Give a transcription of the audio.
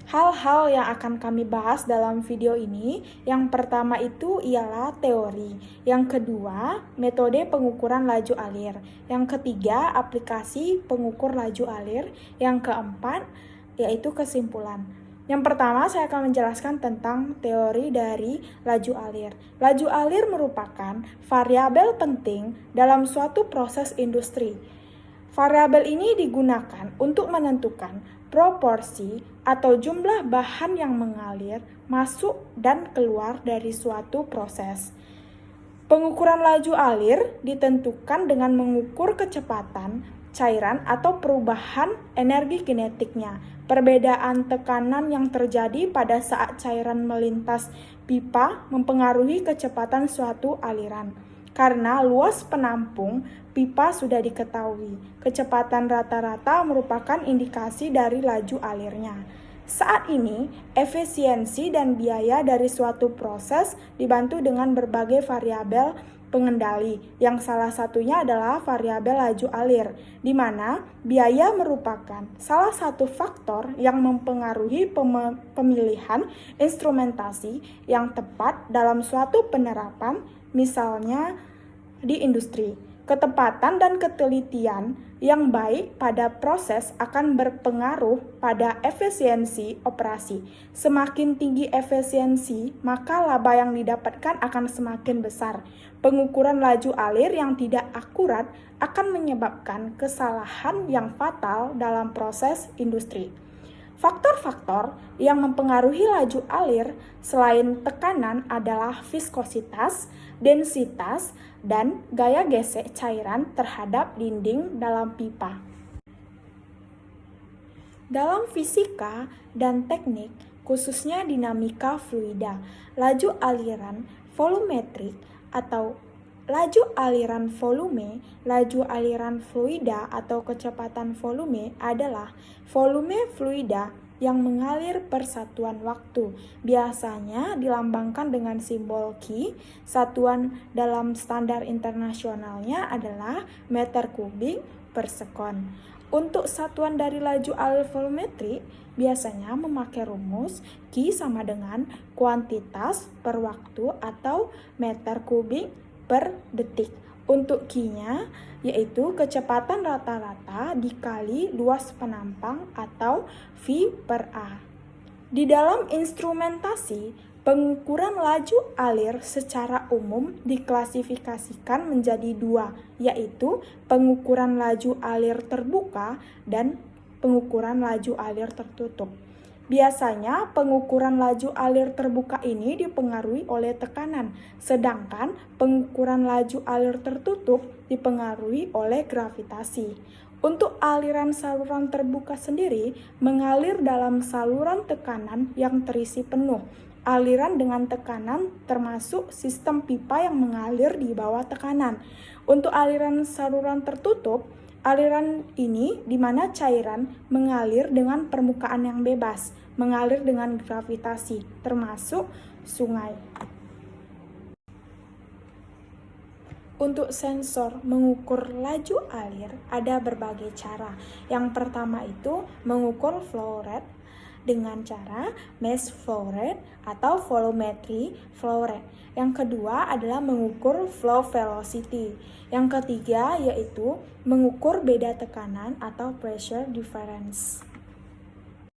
Hal-hal yang akan kami bahas dalam video ini, yang pertama itu ialah teori, yang kedua metode pengukuran laju alir, yang ketiga aplikasi pengukur laju alir, yang keempat yaitu kesimpulan. Yang pertama saya akan menjelaskan tentang teori dari laju alir. Laju alir merupakan variabel penting dalam suatu proses industri. Variabel ini digunakan untuk menentukan proporsi atau jumlah bahan yang mengalir, masuk, dan keluar dari suatu proses. Pengukuran laju alir ditentukan dengan mengukur kecepatan cairan atau perubahan energi kinetiknya. Perbedaan tekanan yang terjadi pada saat cairan melintas pipa mempengaruhi kecepatan suatu aliran. Karena luas penampung pipa sudah diketahui, kecepatan rata-rata merupakan indikasi dari laju alirnya. Saat ini, efisiensi dan biaya dari suatu proses dibantu dengan berbagai variabel pengendali, yang salah satunya adalah variabel laju alir, di mana biaya merupakan salah satu faktor yang mempengaruhi pemilihan instrumentasi yang tepat dalam suatu penerapan, misalnya di industri. Ketepatan dan ketelitian yang baik pada proses akan berpengaruh pada efisiensi operasi. Semakin tinggi efisiensi, maka laba yang didapatkan akan semakin besar. Pengukuran laju alir yang tidak akurat akan menyebabkan kesalahan yang fatal dalam proses industri. Faktor-faktor yang mempengaruhi laju alir selain tekanan adalah viskositas, densitas, dan gaya gesek cairan terhadap dinding dalam pipa. Dalam fisika dan teknik, khususnya dinamika fluida, laju aliran volumetrik atau laju aliran volume, laju aliran fluida atau kecepatan volume adalah volume fluida yang mengalir per satuan waktu. Biasanya dilambangkan dengan simbol Q. Satuan dalam standar internasionalnya adalah meter kubik per sekon. Untuk satuan dari laju alir volumetrik, biasanya memakai rumus Q sama dengan kuantitas per waktu atau meter kubik per detik. Untuk Q-nya yaitu kecepatan rata-rata dikali luas penampang atau V per A. Di dalam instrumentasi, pengukuran laju alir secara umum diklasifikasikan menjadi dua, yaitu pengukuran laju alir terbuka dan pengukuran laju alir tertutup. Biasanya pengukuran laju alir terbuka ini dipengaruhi oleh tekanan, sedangkan pengukuran laju alir tertutup dipengaruhi oleh gravitasi. Untuk aliran saluran terbuka sendiri mengalir dalam saluran tekanan yang terisi penuh. Aliran dengan tekanan termasuk sistem pipa yang mengalir di bawah tekanan. Untuk aliran saluran tertutup, aliran ini di mana cairan mengalir dengan permukaan yang bebas, mengalir dengan gravitasi, termasuk sungai. Untuk sensor mengukur laju alir ada berbagai cara. Yang pertama itu mengukur flow rate dengan cara mass flow rate atau volumetry flow rate. Yang kedua adalah mengukur flow velocity. Yang ketiga yaitu mengukur beda tekanan atau pressure difference.